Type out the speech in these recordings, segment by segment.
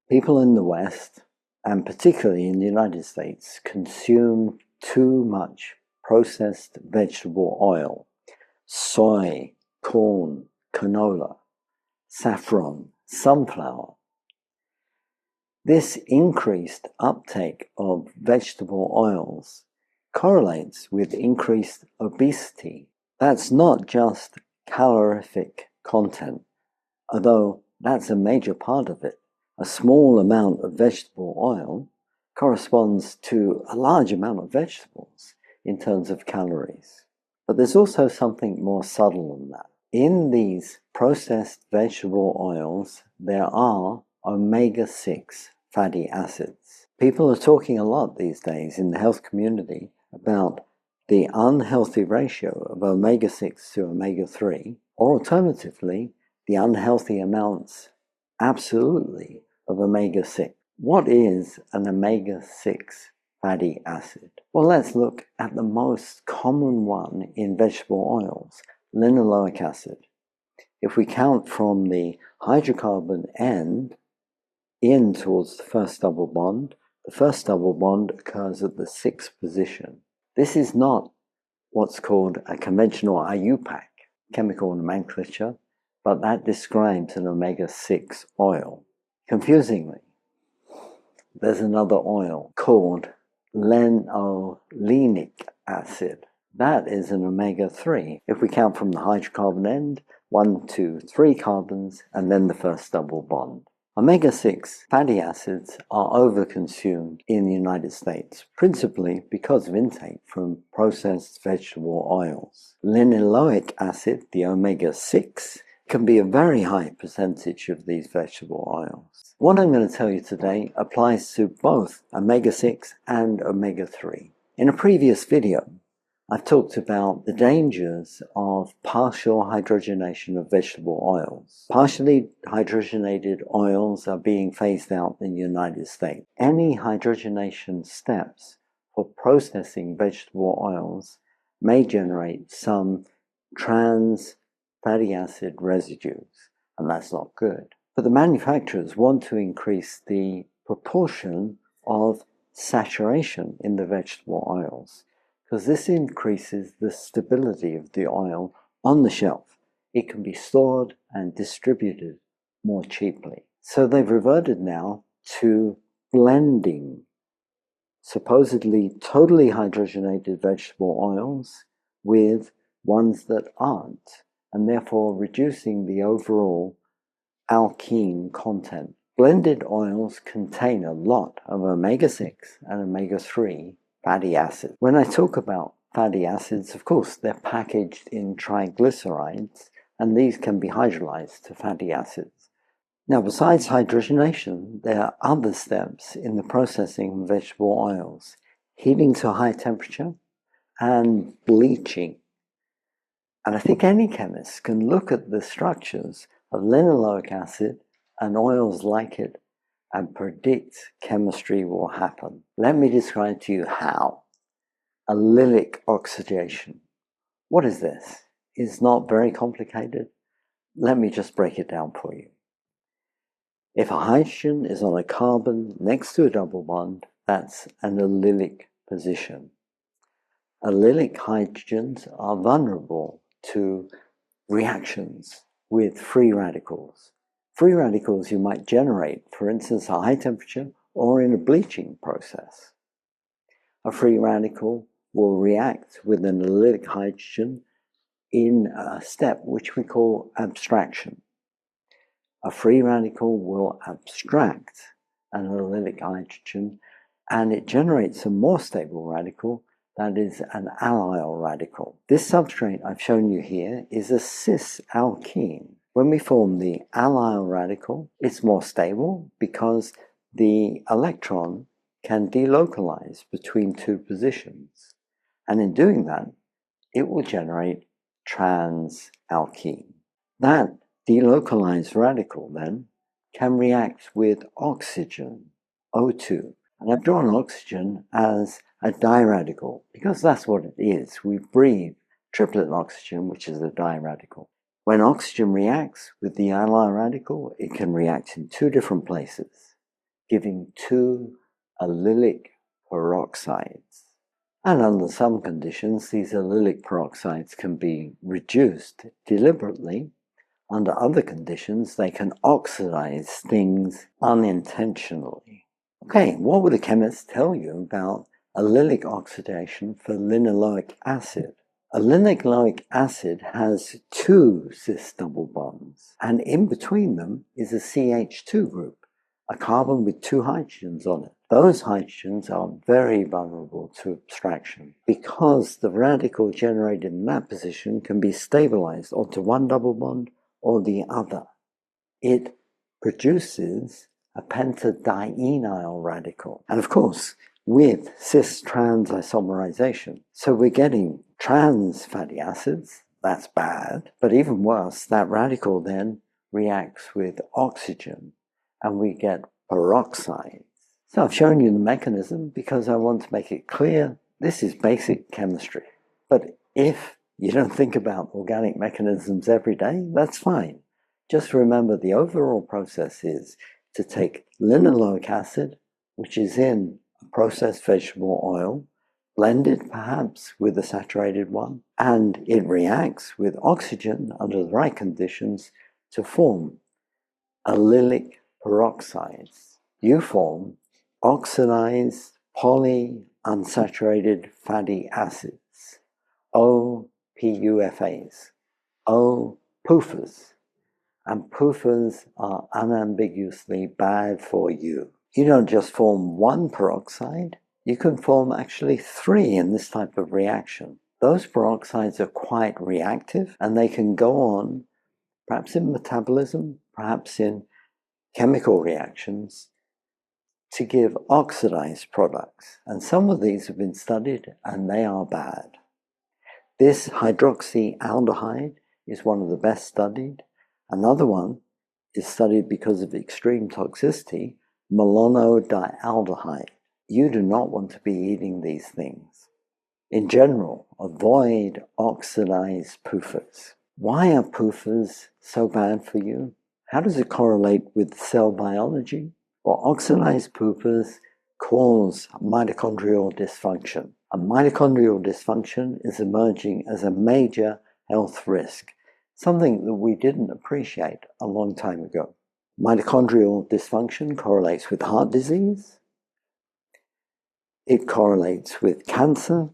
People in the West, and particularly in the United States, consume too much processed vegetable oil, soy, corn, canola, saffron, sunflower. This increased uptake of vegetable oils correlates with increased obesity. That's not just calorific content, although that's a major part of it. A small amount of vegetable oil corresponds to a large amount of vegetables in terms of calories. But there's also something more subtle than that. In these processed vegetable oils, there are omega-6 fatty acids. People are talking a lot these days in the health community about the unhealthy ratio of omega-6 to omega-3, or alternatively, the unhealthy amounts absolutely of omega-6. What is an omega-6 fatty acid? Well, let's look at the most common one in vegetable oils, linoleic acid. If we count from the hydrocarbon end in towards the first double bond, the first double bond occurs at the 6th position. This is not what's called a conventional IUPAC, chemical nomenclature, but that describes an omega-6 oil. Confusingly, there's another oil called linolenic acid. That is an omega-3. If we count from the hydrocarbon end, 1, 2, 3 carbons, and then the first double bond. Omega-6 fatty acids are overconsumed in the United States, principally because of intake from processed vegetable oils. Linoleic acid, the omega-6, can be a very high percentage of these vegetable oils. What I'm going to tell you today applies to both omega-6 and omega-3. In a previous video, I've talked about the dangers of partial hydrogenation of vegetable oils. Partially hydrogenated oils are being phased out in the United States. Any hydrogenation steps for processing vegetable oils may generate some trans fatty acid residues, and that's not good. But the manufacturers want to increase the proportion of saturation in the vegetable oils, because this increases the stability of the oil on the shelf. It can be stored and distributed more cheaply. So they've reverted now to blending supposedly totally hydrogenated vegetable oils with ones that aren't, and therefore reducing the overall alkene content. Blended oils contain a lot of omega-6 and omega-3 fatty acids. When I talk about fatty acids, of course, they're packaged in triglycerides, and these can be hydrolyzed to fatty acids. Now, besides hydrogenation, there are other steps in the processing of vegetable oils: heating to a high temperature and bleaching. And I think any chemist can look at the structures of linoleic acid and oils like it and predict chemistry will happen. Let me describe to you how. Allylic oxidation. What is this? It's not very complicated. Let me just break it down for you. If a hydrogen is on a carbon next to a double bond, that's an allylic position. Allylic hydrogens are vulnerable to reactions with free radicals. Free radicals you might generate, for instance, at high temperature or in a bleaching process. A free radical will react with an allylic hydrogen in a step which we call abstraction. A free radical will abstract an allylic hydrogen, and it generates a more stable radical, that is an allyl radical. This substrate I've shown you here is a cis alkene. When we form the allyl radical, it's more stable because the electron can delocalize between two positions. And in doing that, it will generate trans alkene. That delocalized radical then can react with oxygen, O2. And I've drawn oxygen as a diradical because that's what it is. We breathe triplet oxygen, which is a diradical. When oxygen reacts with the allyl radical, it can react in two different places. giving 2 allylic peroxides. And under some conditions, these allylic peroxides can be reduced deliberately. Under other conditions, they can oxidize things unintentionally. Okay, what would the chemists tell you about allylic oxidation for linoleic acid? A linoleic acid has 2 cis double bonds, and in between them is a CH2 group, a carbon with 2 hydrogens on it. Those hydrogens are very vulnerable to abstraction because the radical generated in that position can be stabilized onto one double bond or the other. It produces a pentadienyl radical. And of course, with cis-trans isomerization, so we're getting trans fatty acids, that's bad, but even worse, that radical then reacts with oxygen and we get peroxides. So I've shown you the mechanism because I want to make it clear this is basic chemistry. But if you don't think about organic mechanisms every day, that's fine. Just remember the overall process is to take linoleic acid, which is in a processed vegetable oil, blend it perhaps with a saturated one, and it reacts with oxygen under the right conditions to form allylic peroxides. You form oxidized polyunsaturated fatty acids, OPUFAs, PUFAs, and PUFAs are unambiguously bad for you. You don't just form one peroxide, you can form actually 3 in this type of reaction. Those peroxides are quite reactive and they can go on, perhaps in metabolism, perhaps in chemical reactions, to give oxidized products. And some of these have been studied and they are bad. This hydroxyaldehyde is one of the best studied. Another one is studied because of extreme toxicity, malonodialdehyde. You do not want to be eating these things. In general, avoid oxidized PUFAs. Why are PUFAs so bad for you? How does it correlate with cell biology? Well, oxidized PUFAs cause mitochondrial dysfunction. And mitochondrial dysfunction is emerging as a major health risk, something that we didn't appreciate a long time ago. Mitochondrial dysfunction correlates with heart disease. It correlates with cancer.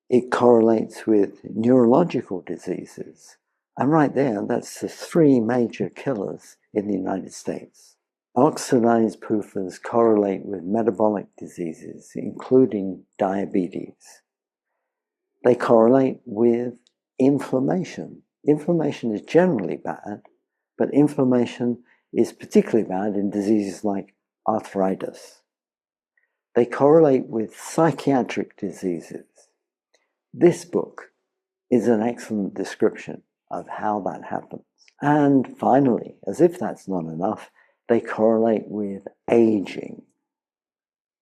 It correlates with neurological diseases. And right there, that's the 3 major killers in the United States. Oxidized PUFAs correlate with metabolic diseases, including diabetes. They correlate with inflammation. Inflammation is generally bad, but inflammation is particularly bad in diseases like arthritis. They correlate with psychiatric diseases. This book is an excellent description of how that happens. And finally, as if that's not enough, they correlate with aging.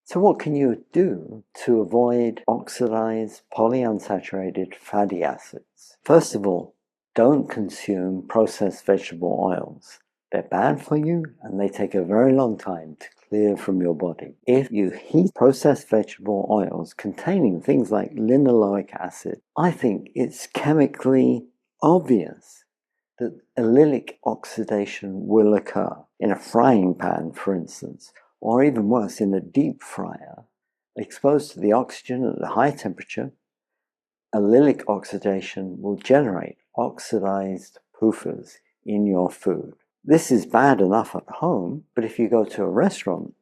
So what can you do to avoid oxidized polyunsaturated fatty acids? First of all, don't consume processed vegetable oils. They're bad for you and they take a very long time to clear from your body. If you heat processed vegetable oils containing things like linoleic acid, I think it's chemically obvious that allylic oxidation will occur. In a frying pan, for instance, or even worse, in a deep fryer, exposed to the oxygen at a high temperature, allylic oxidation will generate oxidized PUFAs in your food. This is bad enough at home, but if you go to a restaurant,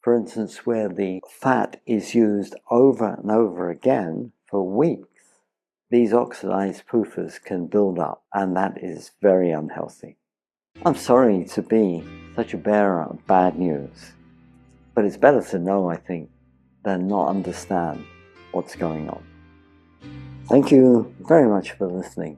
for instance, where the fat is used over and over again for weeks, these oxidized PUFAs can build up, and that is very unhealthy. I'm sorry to be such a bearer of bad news, but it's better to know, I think, than not understand what's going on. Thank you very much for listening.